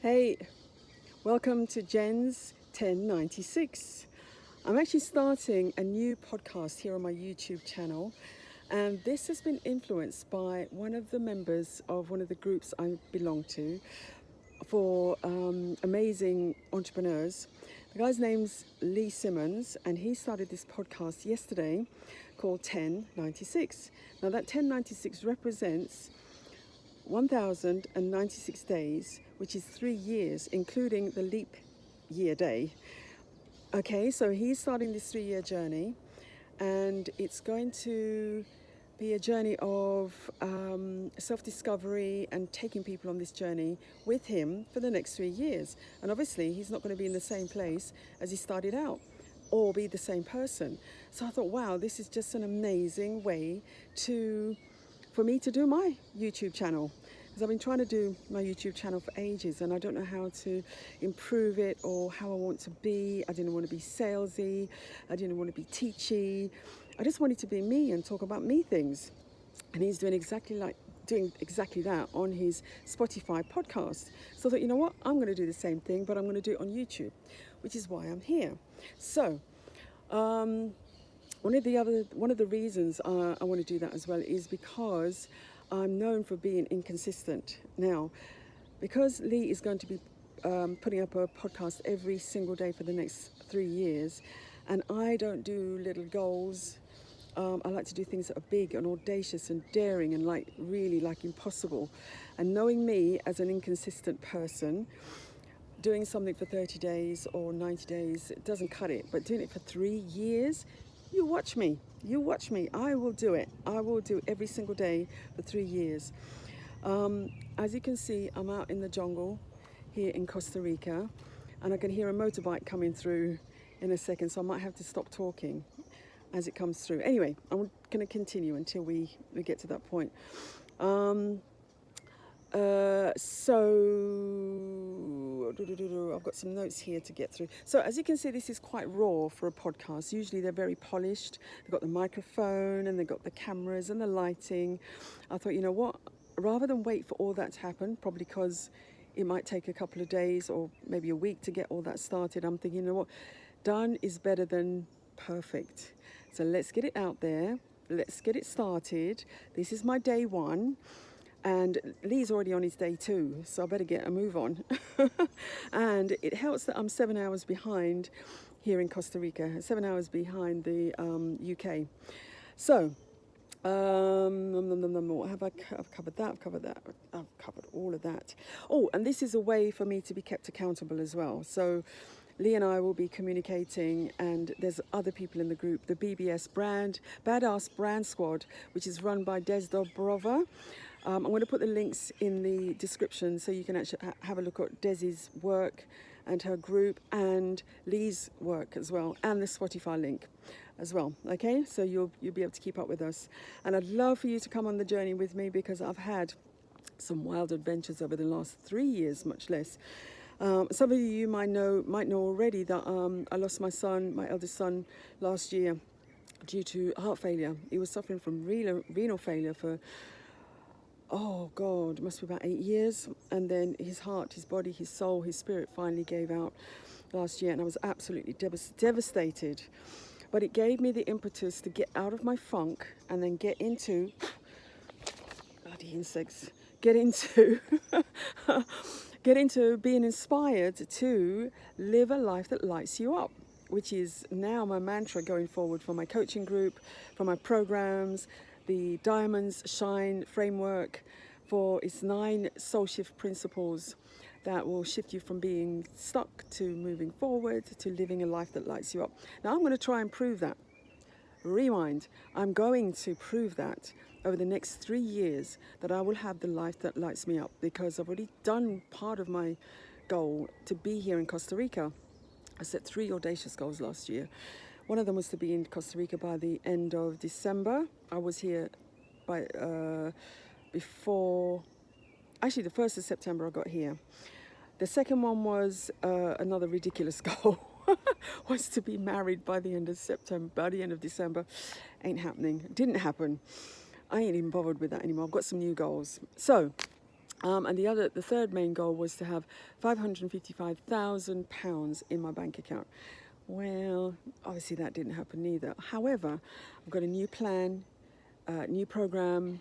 Hey, welcome to JenzTEN96. I'm actually starting a new podcast here on my YouTube channel, and this has been influenced by one of the members of one of the groups I belong to for amazing entrepreneurs. The guy's name's Lee Simmons, and he started this podcast yesterday called 1096. Now that 1096 represents 1096 days, which is 3 years, including the leap year day. Okay, so he's starting this 3-year journey, and it's going to be a journey of self-discovery and taking people on this journey with him for the next 3 years. And obviously, he's not going to be in the same place as he started out or be the same person. So I thought, wow, this is just an amazing way for me to do my YouTube channel, because I've been trying to do my YouTube channel for ages and I don't know how to improve it or how I want to be. I didn't want to be salesy, I didn't want to be teachy. I just wanted to be me and talk about me things. And he's doing exactly that on his Spotify podcast. So I thought, you know what, I'm going to do the same thing, but I'm going to do it on YouTube, which is why I'm here. So one of the reasons I want to do that as well is because I'm known for being inconsistent. Now, because Lee is going to be putting up a podcast every single day for the next 3 years, and I don't do little goals. I like to do things that are big and audacious and daring and really impossible. And knowing me as an inconsistent person, doing something for 30 days or 90 days, it doesn't cut it. But doing it for 3 years, you watch me. I will do it. I will do it every single day for 3 years. As you can see, I'm out in the jungle here in Costa Rica, and I can hear a motorbike coming through in a second, so I might have to stop talking as it comes through. Anyway, I'm going to continue until we get to that point. I've got some notes here to get through. So as you can see, this is quite raw for a podcast. Usually they're very polished. They've got the microphone and they've got the cameras and the lighting. I thought, you know what, rather than wait for all that to happen, probably because it might take a couple of days or maybe a week to get all that started, I'm thinking, you know what, done is better than perfect. So let's get it out there. Let's get it started. This is my day one. And Lee's already on his day 2, so I better get a move on. And it helps that I'm 7 hours behind here in Costa Rica, 7 hours behind the UK. So, I've covered that, I've covered all of that. Oh, and this is a way for me to be kept accountable as well. So Lee and I will be communicating, and there's other people in the group, the BBS Badass Brand Squad, which is run by Des Dobrova. I'm going to put the links in the description so you can actually have a look at Desi's work and her group and Lee's work as well, and the Spotify link as well. Okay, so you'll be able to keep up with us, and I'd love for you to come on the journey with me, because I've had some wild adventures over the last 3 years, much less. Some of you might know already that I lost my eldest son, last year due to heart failure. He was suffering from renal failure for, oh God, it must be about 8 years. And then his heart, his body, his soul, his spirit finally gave out last year, and I was absolutely devastated. But it gave me the impetus to get out of my funk and then get into, bloody insects, get into being inspired to live a life that lights you up, which is now my mantra going forward for my coaching group, for my programs, the Diamonds Shine framework, for its 9 soul shift principles that will shift you from being stuck to moving forward to living a life that lights you up. Now I'm going to try and prove that. Rewind. I'm going to prove that over the next 3 years, that I will have the life that lights me up, because I've already done part of my goal to be here in Costa Rica. I set 3 audacious goals last year. One of them was to be in Costa Rica by the end of December. I was here by before, actually the 1st of September I got here. The second one was another ridiculous goal. Was to be married by the end of December. Ain't happening. Didn't happen. I ain't even bothered with that anymore. I've got some new goals. So And the third main goal was to have £555,000 in my bank account. Well, obviously that didn't happen either. However, I've got a new plan, new program,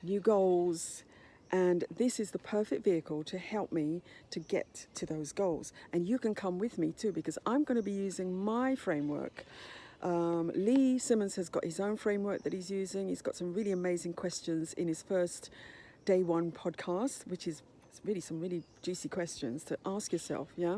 new goals, and this is the perfect vehicle to help me to get to those goals. And you can come with me too, because I'm going to be using my framework. Lee Simmons has got his own framework that he's using. He's got some really amazing questions in his first day one podcast, which is really some really juicy questions to ask yourself, yeah?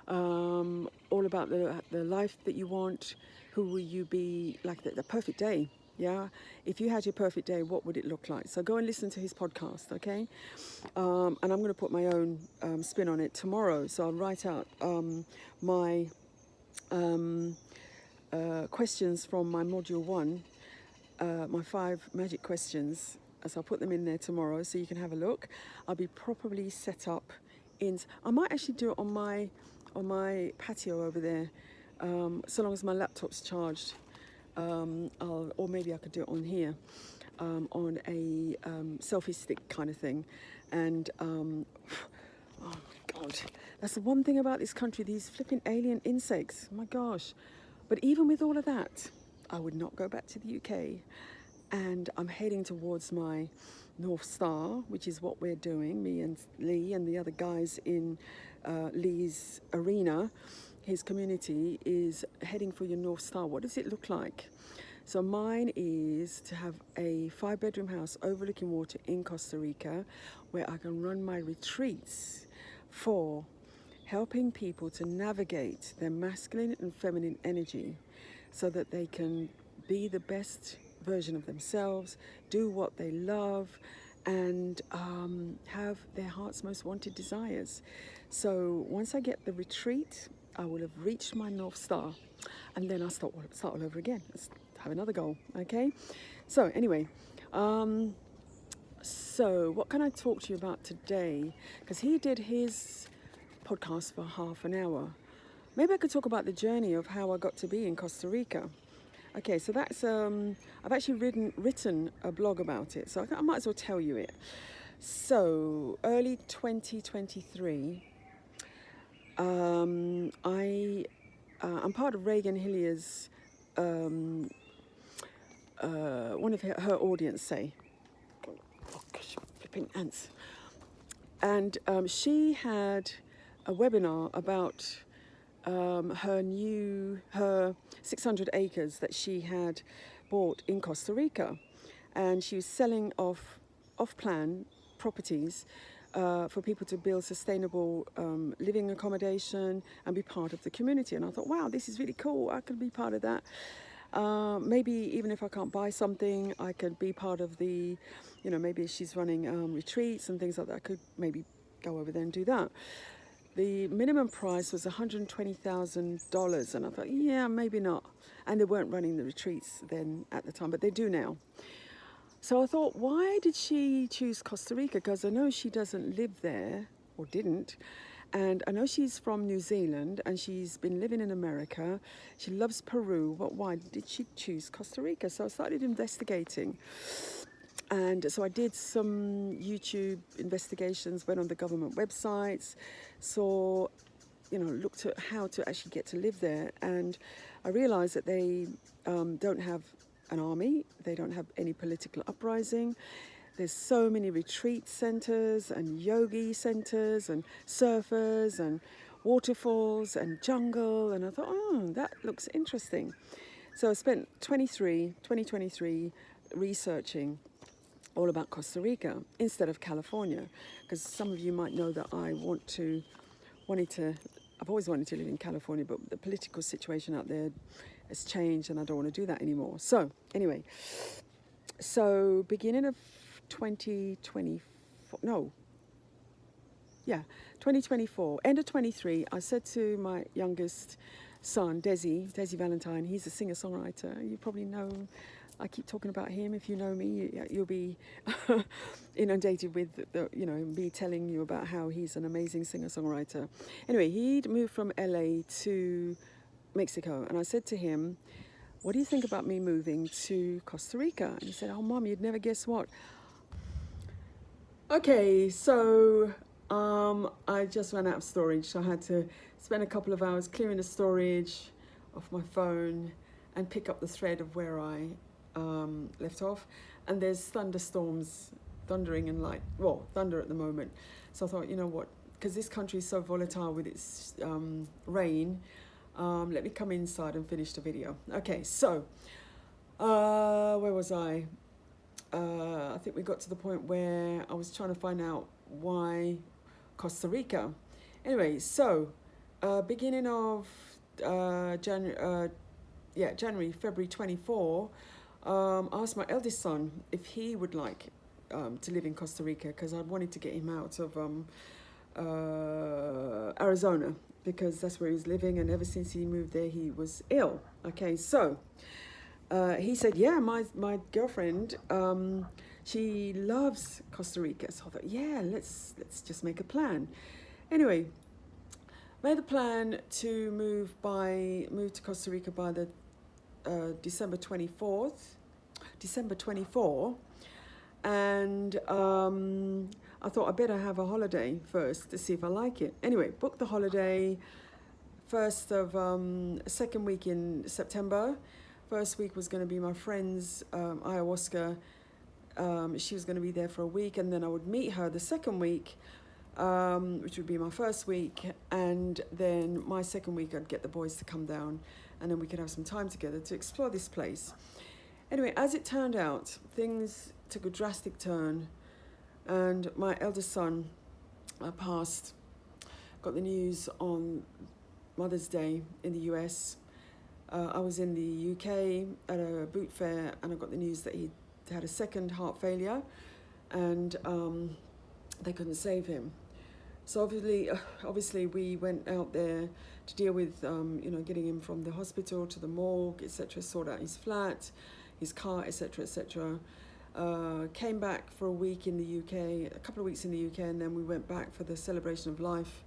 All about the life that you want. Who will you be, like the perfect day, yeah? If you had your perfect day, what would it look like? So go and listen to his podcast, okay? And I'm going to put my own spin on it tomorrow. So I'll write out my questions from my module 1, my 5 magic questions. So I'll put them in there tomorrow so you can have a look. I'll be properly set up I might actually do it on my patio over there, so long as my laptop's charged. Or maybe I could do it on here, on a selfie stick kind of thing. And oh my God, that's the one thing about this country, these flipping alien insects, my gosh. But even with all of that, I would not go back to the UK. And I'm heading towards my North Star, which is what we're doing, me and Lee and the other guys in Lee's arena. His community is heading for your North Star. What does it look like? So mine is to have a 5-bedroom house overlooking water in Costa Rica, where I can run my retreats for helping people to navigate their masculine and feminine energy so that they can be the best version of themselves, do what they love, and have their heart's most wanted desires. So once I get the retreat, I will have reached my North Star, and then I'll start all over again. Let's have another goal, okay? So anyway, so what can I talk to you about today? Because he did his podcast for half an hour. Maybe I could talk about the journey of how I got to be in Costa Rica. Okay, so that's, I've actually written a blog about it, so I might as well tell you it. So, early 2023, I'm part of Reagan Hillier's, one of her audience, say. Oh gosh, flipping ants. And she had a webinar about her 600 acres that she had bought in Costa Rica, and she was selling off-plan properties for people to build sustainable living accommodation and be part of the community. And I thought, wow, this is really cool. I could be part of that. Maybe even if I can't buy something, I could be part of the, maybe she's running retreats and things like that. I could maybe go over there and do that. The minimum price was $120,000, and I thought, yeah, maybe not. And they weren't running the retreats then at the time, but they do now. So I thought, why did she choose Costa Rica? Because I know she doesn't live there, or didn't. And I know she's from New Zealand, and she's been living in America. She loves Peru, but why did she choose Costa Rica? So I started investigating. And so I did some YouTube investigations, went on the government websites, saw, looked at how to actually get to live there. And I realized that they don't have an army, they don't have any political uprising. There's so many retreat centers and yogi centers and surfers and waterfalls and jungle. And I thought, that looks interesting. So I spent 2023 researching all about Costa Rica instead of California, because some of you might know that I've always wanted to live in California, but the political situation out there has changed and I don't want to do that anymore. So anyway, beginning of 2024, end of 23, I said to my youngest son, Desi Valentine, he's a singer-songwriter. You probably know him. I keep talking about him. If you know me, you'll be inundated with me telling you about how he's an amazing singer-songwriter. Anyway, he'd moved from LA to Mexico, and I said to him, what do you think about me moving to Costa Rica? And he said, oh, Mom, you'd never guess what. Okay, so I just ran out of storage, so I had to spend a couple of hours clearing the storage off my phone and pick up the thread of where I left off. And there's thunderstorms, thundering and light, well, thunder at the moment. So I thought, you know what, because this country is so volatile with its rain, let me come inside and finish the video. Okay, so where was I? I think we got to the point where I was trying to find out why Costa Rica. Anyway, so beginning of January, February 24, I asked my eldest son if he would like to live in Costa Rica, because I wanted to get him out of Arizona, because that's where he was living, and ever since he moved there he was ill. Okay, so he said, yeah, my girlfriend, she loves Costa Rica. So I thought, yeah, let's just make a plan. Anyway, made the plan to move to Costa Rica by the December 24, and I thought I better have a holiday first to see if I like it. Anyway, booked the holiday second week in September. First week was going to be my friend's ayahuasca. She was going to be there for a week, and then I would meet her the second week, which would be my first week, and then my second week I'd get the boys to come down, and then we could have some time together to explore this place. Anyway, as it turned out, things took a drastic turn, and my eldest son passed. Got the news on Mother's Day in the US. I was in the UK at a boot fair, and I got the news that he had a second heart failure, and they couldn't save him. So obviously we went out there to deal with getting him from the hospital to the morgue, etc., sort out his flat, his car, etc., etc. Came back for a week in the UK, a couple of weeks in the UK, and then we went back for the Celebration of Life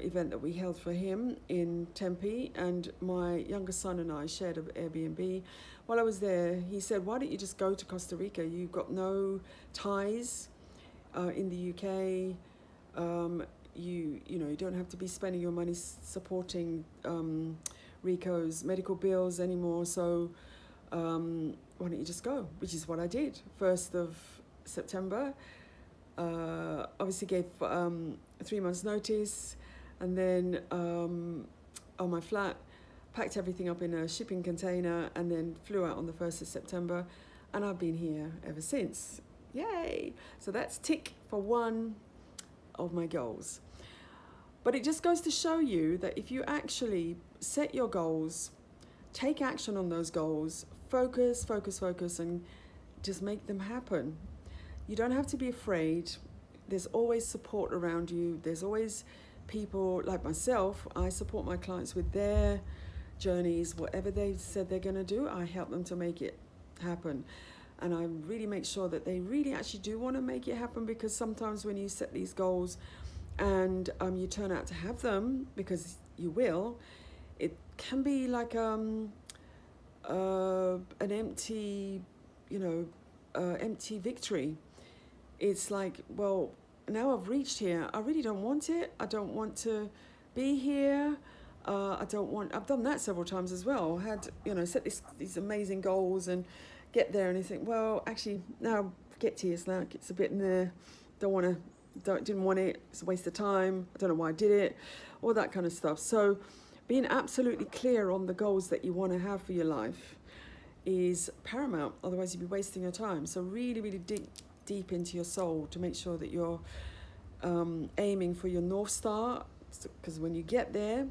event that we held for him in Tempe, and my younger son and I shared an Airbnb. While I was there, he said, why don't you just go to Costa Rica? You've got no ties in the UK. You don't have to be spending your money supporting Rico's medical bills anymore, so why don't you just go? Which is what I did. 1st of September, obviously gave 3 months notice, and then on my flat, packed everything up in a shipping container, and then flew out on the 1st of September, and I've been here ever since. Yay! So that's tick for one of my goals. But it just goes to show you that if you actually set your goals, take action on those goals, focus, and just make them happen. You don't have to be afraid. There's always support around you. There's always people like myself. I support my clients with their journeys. Whatever they've said they're going to do, I help them to make it happen. And I really make sure that they really actually do want to make it happen, because sometimes when you set these goals and you turn out to have them, because you will, it can be like an empty, empty victory. It's like, well, now I've reached here. I really don't want it. I don't want to be here. I've done that several times as well. I had, set these amazing goals and get there, and you think, well, actually, now get to it's like it's a bit didn't want it. It's a waste of time. I don't know why I did it, all that kind of stuff. So being absolutely clear on the goals that you want to have for your life is paramount. Otherwise, you'd be wasting your time. So really, really dig deep into your soul to make sure that you're aiming for your North Star, because when you get there,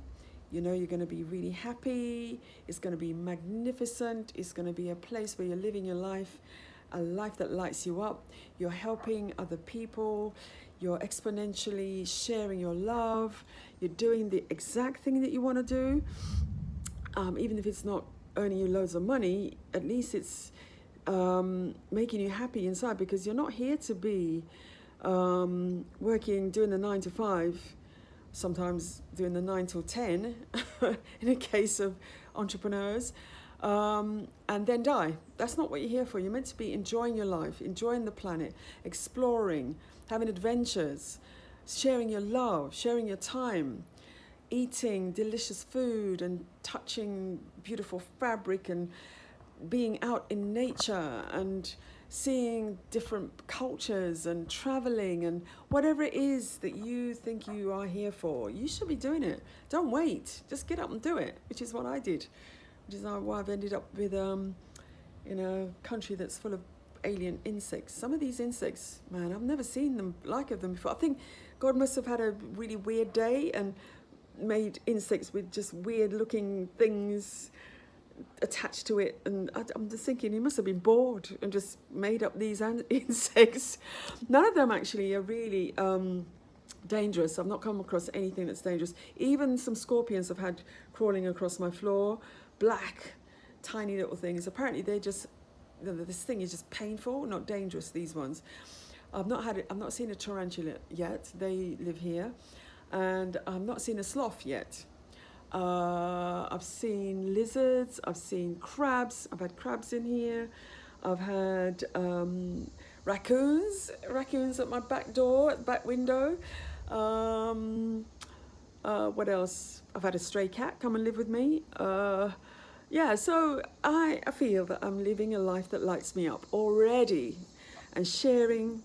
you're going to be really happy. It's going to be magnificent. It's going to be a place where you're living your life, a life that lights you up. You're helping other people. You're exponentially sharing your love. You're doing the exact thing that you want to do. Even if it's not earning you loads of money, at least it's making you happy inside, because you're not here to be working, doing the 9 to 5, sometimes doing the 9 till 10 in a case of entrepreneurs. and then die. That's not what you're here for. You're meant to be enjoying your life, enjoying the planet, exploring, having adventures, sharing your love, sharing your time, eating delicious food and touching beautiful fabric and being out in nature and seeing different cultures and traveling and whatever it is that you think you are here for, you should be doing it. Don't wait. Just get up and do it, which is what I did, which is why I've ended up with in a country that's full of alien insects. Some of these insects, man, I've never seen them like of them before. I think God must have had a really weird day and made insects with just weird looking things attached to it, and I'm just thinking he must have been bored and just made up these insects. None of them actually are really dangerous. I've not come across anything that's dangerous. Even some scorpions I've had crawling across my floor, black, tiny little things. Apparently they're just, this thing is just painful, not dangerous, these ones. I've not seen a tarantula yet. They live here. And I've not seen a sloth yet. I've seen lizards, I've seen crabs, I've had crabs in here, I've had raccoons at my back door, back window. What else? I've had a stray cat come and live with me. Yeah, so I feel that I'm living a life that lights me up already, and sharing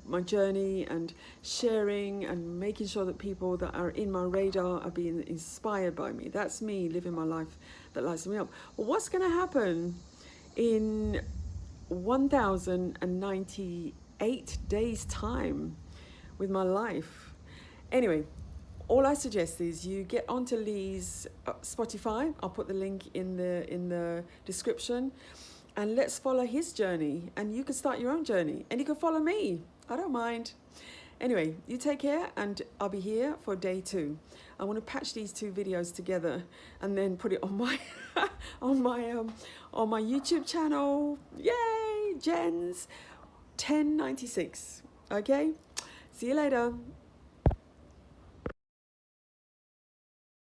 my journey, and sharing and making sure that people that are in my radar are being inspired by me. That's me living my life that lights me up. Well, what's going to happen in 1098 days time with my life? Anyway, all I suggest is you get onto Lee's Spotify. I'll put the link in the description. And let's follow his journey, and you can start your own journey, and you can follow me. I don't mind. Anyway, you take care, and I'll be here for day 2. I want to patch these 2 videos together and then put it on my on my YouTube channel. Yay, JenzTEN96. Okay, see you later.